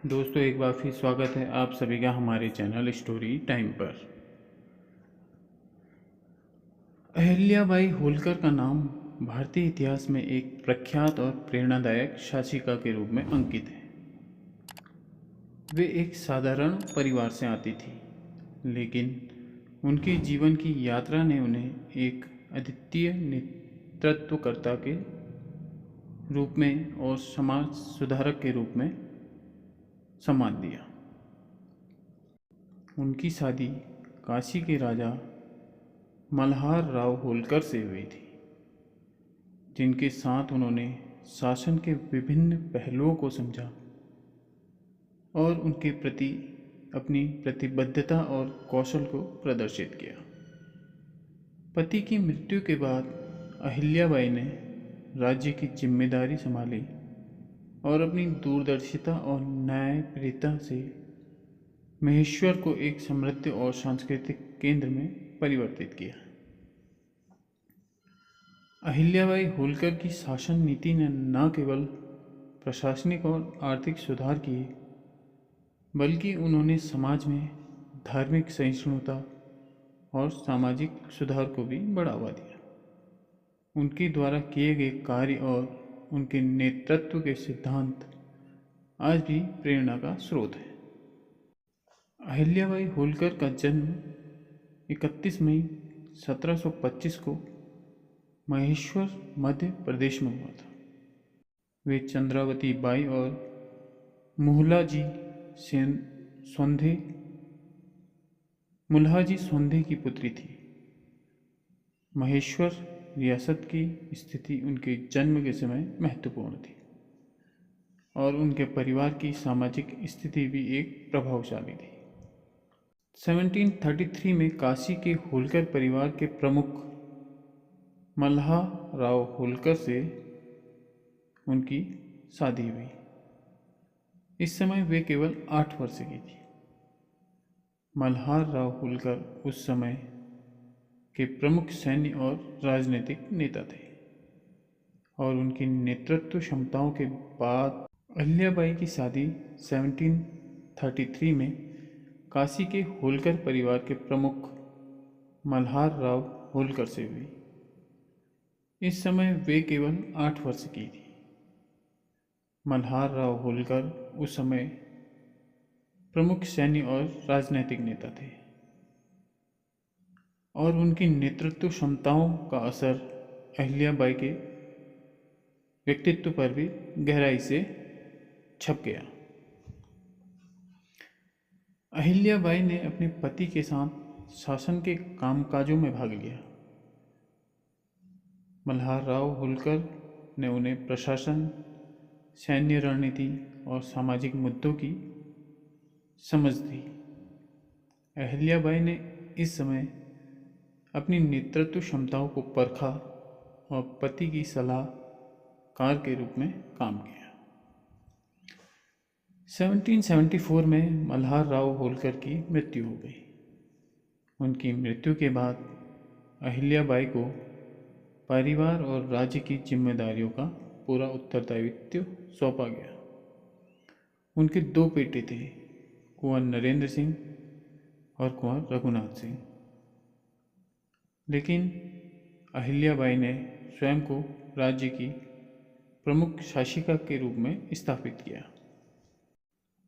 दोस्तों, एक बार फिर स्वागत है आप सभी का हमारे चैनल स्टोरी टाइम पर। अहिल्याबाई होलकर का नाम भारतीय इतिहास में एक प्रख्यात और प्रेरणादायक शासिका के रूप में अंकित है। वे एक साधारण परिवार से आती थी, लेकिन उनके जीवन की यात्रा ने उन्हें एक अद्वितीय नेतृत्वकर्ता के रूप में और समाज सुधारक के रूप में सम्मान दिया। उनकी शादी काशी के राजा मल्हार राव होलकर से हुई थी, जिनके साथ उन्होंने शासन के विभिन्न पहलुओं को समझा और उनके प्रति अपनी प्रतिबद्धता और कौशल को प्रदर्शित किया। पति की मृत्यु के बाद अहिल्याबाई ने राज्य की जिम्मेदारी संभाली और अपनी दूरदर्शिता और न्यायप्रियता से महेश्वर को एक समृद्ध और सांस्कृतिक केंद्र में परिवर्तित किया। अहिल्याबाई होलकर की शासन नीति ने न केवल प्रशासनिक और आर्थिक सुधार किए, बल्कि उन्होंने समाज में धार्मिक सहिष्णुता और सामाजिक सुधार को भी बढ़ावा दिया। उनके द्वारा किए गए कार्य और उनके नेतृत्व के सिद्धांत आज भी प्रेरणा का स्रोत है। अहिल्याबाई होलकर का जन्म 31 मई 1725 को महेश्वर मध्य प्रदेश में हुआ था। वे चंद्रावती बाई और मुल्हाजी सोंधे की पुत्री थी। महेश्वर रियासत की स्थिति उनके जन्म के समय महत्वपूर्ण थी और उनके परिवार की सामाजिक स्थिति भी एक प्रभावशाली थी। 1733 में काशी के होलकर परिवार के प्रमुख मल्हार राव होलकर से उनकी शादी हुई। इस समय वे केवल 8 वर्ष की थी। मल्हार राव होलकर उस समय के प्रमुख सैन्य और राजनीतिक नेता थे और उनकी नेतृत्व क्षमताओं के बाद अहिल्याबाई की शादी 1733 में काशी के होलकर परिवार के प्रमुख मल्हार राव होलकर से हुई। इस समय वे केवल 8 वर्ष की थी। मल्हार राव होलकर उस समय प्रमुख सैन्य और राजनैतिक नेता थे और उनकी नेतृत्व क्षमताओं का असर अहिल्याबाई के व्यक्तित्व पर भी गहराई से छप गया। अहिल्याबाई ने अपने पति के साथ शासन के कामकाजों में भाग लिया। मल्हार राव होलकर ने उन्हें प्रशासन, सैन्य रणनीति और सामाजिक मुद्दों की समझ दी। अहिल्याबाई ने इस समय अपनी नेतृत्व क्षमताओं को परखा और पति की सलाहकार के रूप में काम किया। 1774 में मल्हार राव होलकर की मृत्यु हो गई। उनकी मृत्यु के बाद अहिल्याबाई को परिवार और राज्य की जिम्मेदारियों का पूरा उत्तरदायित्व सौंपा गया। उनके 2 बेटे थे, कुंवर नरेंद्र सिंह और कुंवर रघुनाथ सिंह, लेकिन अहिल्याबाई ने स्वयं को राज्य की प्रमुख शासिका के रूप में स्थापित किया।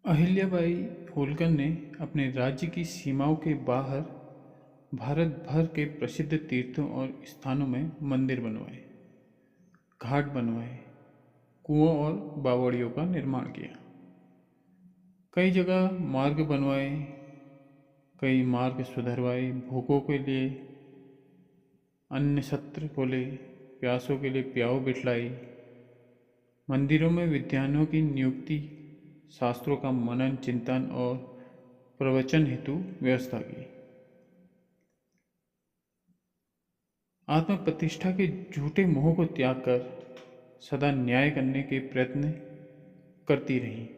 अहिल्याबाई होलकर ने अपने राज्य की सीमाओं के बाहर भारत भर के प्रसिद्ध तीर्थों और स्थानों में मंदिर बनवाए, घाट बनवाए, कुओं और बावड़ियों का निर्माण किया। कई जगह मार्ग बनवाए, कई मार्ग सुधरवाए, भूखों के लिए अन्न सत्र खोले, प्यासों के लिए प्याऊ बिठलाई, मंदिरों में विद्वानों की नियुक्ति, शास्त्रों का मनन चिंतन और प्रवचन हेतु व्यवस्था की। आत्म प्रतिष्ठा के झूठे मोह को त्याग कर सदा न्याय करने के प्रयत्न करती रही।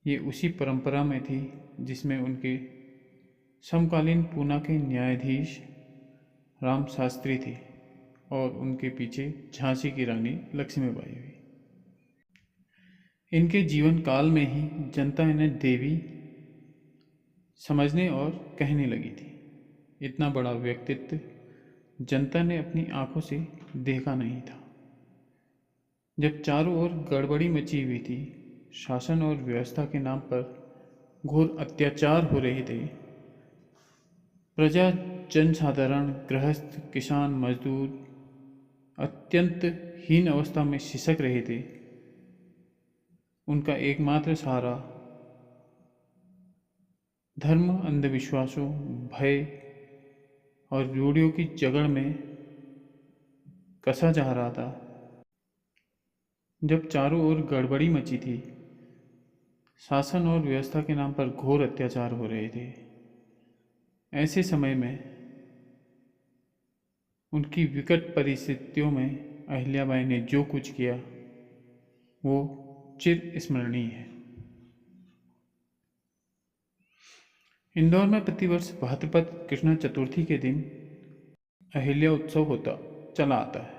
ये उसी परंपरा में थी जिसमें उनके समकालीन पूना के न्यायाधीश राम शास्त्री थे और उनके पीछे झांसी की रानी लक्ष्मीबाई हुई। इनके जीवन काल में ही जनता इन्हें देवी समझने और कहने लगी थी। इतना बड़ा व्यक्तित्व जनता ने अपनी आंखों से देखा नहीं था। जब चारों ओर गड़बड़ी मची हुई थी, शासन और व्यवस्था के नाम पर घोर अत्याचार हो रहे थे, प्रजा, जनसाधारण, गृहस्थ, किसान, मजदूर अत्यंत हीन अवस्था में सिसक रहे थे, उनका एकमात्र सहारा धर्म, अंधविश्वासों, भय और रूढ़ियों की जगड़ में कसा जा रहा था। जब चारों ओर गड़बड़ी मची थी, शासन और व्यवस्था के नाम पर घोर अत्याचार हो रहे थे, ऐसे समय में उनकी विकट परिस्थितियों में अहिल्याबाई ने जो कुछ किया वो चिर स्मरणीय है। इंदौर में प्रतिवर्ष भाद्रपद कृष्ण चतुर्थी के दिन अहिल्या उत्सव होता चला आता है।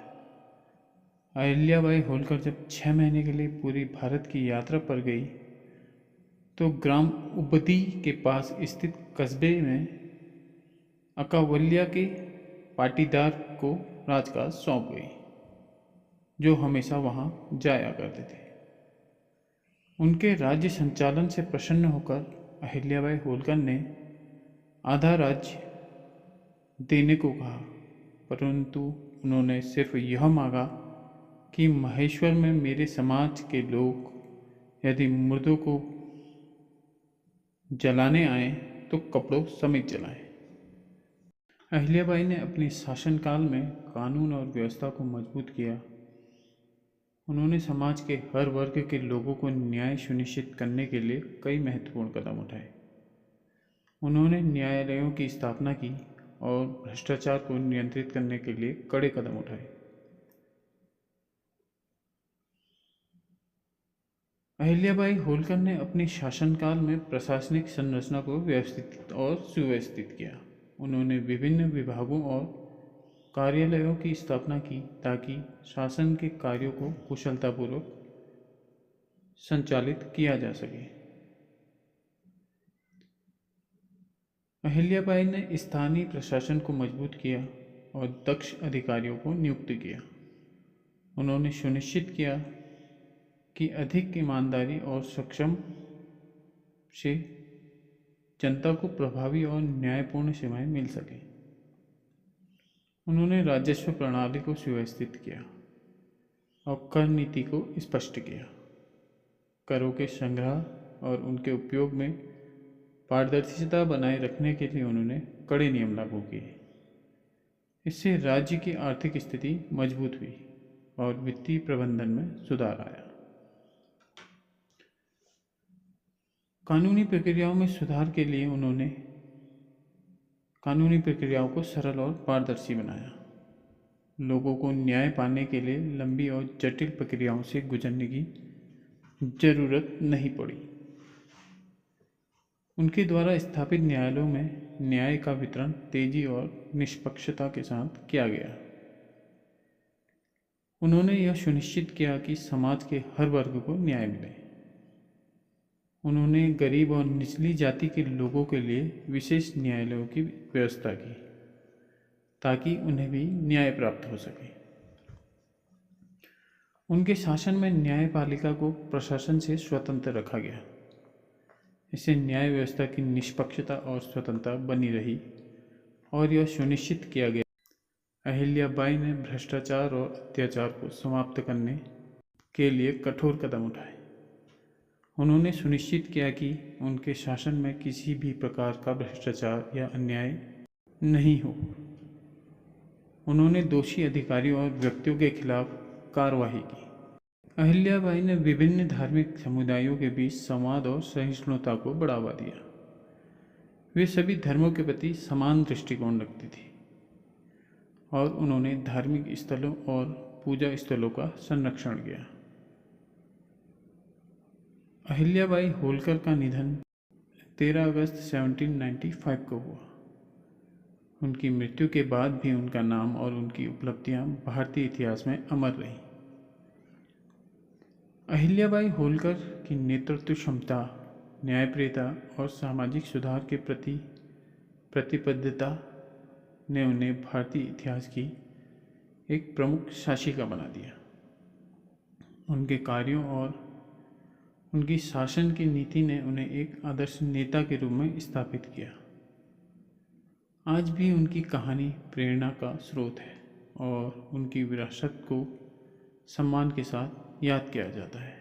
अहिल्याबाई होलकर जब 6 महीने के लिए पूरी भारत की यात्रा पर गई तो ग्राम उबदी के पास स्थित कस्बे में अकावल्या के पाटीदार को राजकाज सौंप गई, जो हमेशा वहां जाया करते थे। उनके राज्य संचालन से प्रसन्न होकर अहिल्याबाई होलकर ने आधा राज्य देने को कहा, परंतु उन्होंने सिर्फ यह मांगा कि महेश्वर में मेरे समाज के लोग यदि मुर्दों को जलाने आए तो कपड़ों समेत जलाएं। अहिल्याबाई ने अपने शासनकाल में कानून और व्यवस्था को मजबूत किया। उन्होंने समाज के हर वर्ग के लोगों को न्याय सुनिश्चित करने के लिए कई महत्वपूर्ण कदम उठाए। उन्होंने न्यायालयों की स्थापना की और भ्रष्टाचार को नियंत्रित करने के लिए कड़े कदम उठाए। अहिल्याबाई होलकर ने अपने शासनकाल में प्रशासनिक संरचना को व्यवस्थित और सुव्यवस्थित किया। उन्होंने विभिन्न विभागों और कार्यालयों की स्थापना की ताकि शासन के कार्यों को कुशलतापूर्वक संचालित किया जा सके। अहिल्याबाई ने स्थानीय प्रशासन को मजबूत किया और दक्ष अधिकारियों को नियुक्त किया। उन्होंने सुनिश्चित किया कि अधिक ईमानदारी और सक्षम से जनता को प्रभावी और न्यायपूर्ण सेवाएं मिल सके। उन्होंने राजस्व प्रणाली को सुव्यवस्थित किया और कर नीति को स्पष्ट किया। करों के संग्रह और उनके उपयोग में पारदर्शिता बनाए रखने के लिए उन्होंने कड़े नियम लागू किए। इससे राज्य की आर्थिक स्थिति मजबूत हुई और वित्तीय प्रबंधन में सुधार आया। कानूनी प्रक्रियाओं में सुधार के लिए उन्होंने कानूनी प्रक्रियाओं को सरल और पारदर्शी बनाया। लोगों को न्याय पाने के लिए लंबी और जटिल प्रक्रियाओं से गुजरने की जरूरत नहीं पड़ी। उनके द्वारा स्थापित न्यायालयों में न्याय का वितरण तेजी और निष्पक्षता के साथ किया गया। उन्होंने यह सुनिश्चित किया कि समाज के हर वर्ग को न्याय मिले। उन्होंने गरीब और निचली जाति के लोगों के लिए विशेष न्यायालयों की व्यवस्था की ताकि उन्हें भी न्याय प्राप्त हो सके। उनके शासन में न्यायपालिका को प्रशासन से स्वतंत्र रखा गया। इससे न्याय व्यवस्था की निष्पक्षता और स्वतंत्रता बनी रही और यह सुनिश्चित किया गया। अहिल्याबाई ने भ्रष्टाचार और अत्याचार को समाप्त करने के लिए कठोर कदम उठाए। उन्होंने सुनिश्चित किया कि उनके शासन में किसी भी प्रकार का भ्रष्टाचार या अन्याय नहीं हो। उन्होंने दोषी अधिकारियों और व्यक्तियों के खिलाफ कार्रवाई की। अहिल्याबाई ने विभिन्न धार्मिक समुदायों के बीच संवाद और सहिष्णुता को बढ़ावा दिया। वे सभी धर्मों के प्रति समान दृष्टिकोण रखती थी और उन्होंने धार्मिक स्थलों और पूजा स्थलों का संरक्षण किया। अहिल्याबाई होलकर का निधन 13 अगस्त 1795 को हुआ। उनकी मृत्यु के बाद भी उनका नाम और उनकी उपलब्धियां भारतीय इतिहास में अमर रहीं। अहिल्याबाई होलकर की नेतृत्व क्षमता, न्यायप्रियता और सामाजिक सुधार के प्रति प्रतिबद्धता ने उन्हें भारतीय इतिहास की एक प्रमुख शासिका बना दिया। उनके कार्यों और उनकी शासन की नीति ने उन्हें एक आदर्श नेता के रूप में स्थापित किया। आज भी उनकी कहानी प्रेरणा का स्रोत है और उनकी विरासत को सम्मान के साथ याद किया जाता है।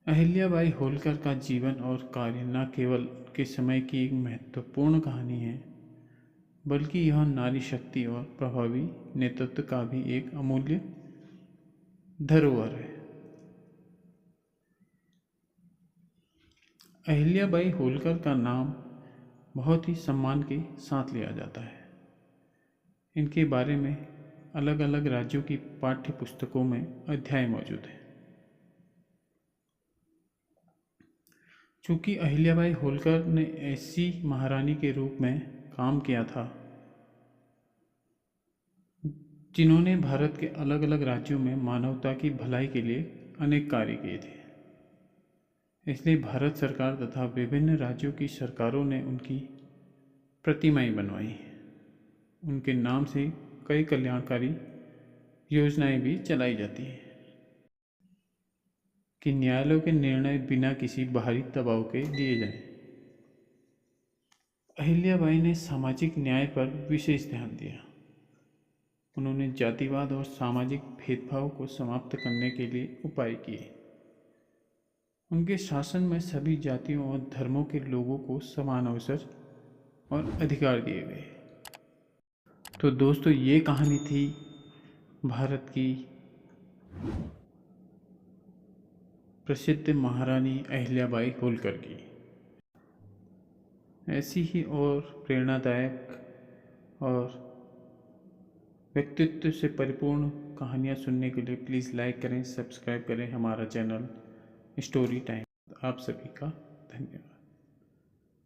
अहिल्याबाई होलकर का जीवन और कार्य न केवल के समय की एक महत्वपूर्ण कहानी है, बल्कि यह नारी शक्ति और प्रभावी नेतृत्व का भी एक अमूल्य धरोहर है। अहिल्याबाई होलकर का नाम बहुत ही सम्मान के साथ लिया जाता है। इनके बारे में अलग अलग राज्यों की पाठ्य पुस्तकों में अध्याय मौजूद हैं। चूँकि अहिल्याबाई होलकर ने ऐसी महारानी के रूप में काम किया था जिन्होंने भारत के अलग अलग राज्यों में मानवता की भलाई के लिए अनेक कार्य किए थे, इसलिए भारत सरकार तथा विभिन्न राज्यों की सरकारों ने उनकी प्रतिमाएं बनवाई। उनके नाम से कई कल्याणकारी योजनाएं भी चलाई जाती हैं कि न्यायालयों के निर्णय बिना किसी बाहरी दबाव के लिए जाएं। अहिल्याबाई ने सामाजिक न्याय पर विशेष ध्यान दिया। उन्होंने जातिवाद और सामाजिक भेदभाव को समाप्त करने के लिए उपाय किए। उनके शासन में सभी जातियों और धर्मों के लोगों को समान अवसर और अधिकार दिए गए। तो दोस्तों, ये कहानी थी भारत की प्रसिद्ध महारानी अहिल्याबाई होलकर की। ऐसी ही और प्रेरणादायक और व्यक्तित्व से परिपूर्ण कहानियाँ सुनने के लिए प्लीज़ लाइक करें, सब्सक्राइब करें हमारा चैनल स्टोरी टाइम। आप सभी का धन्यवाद।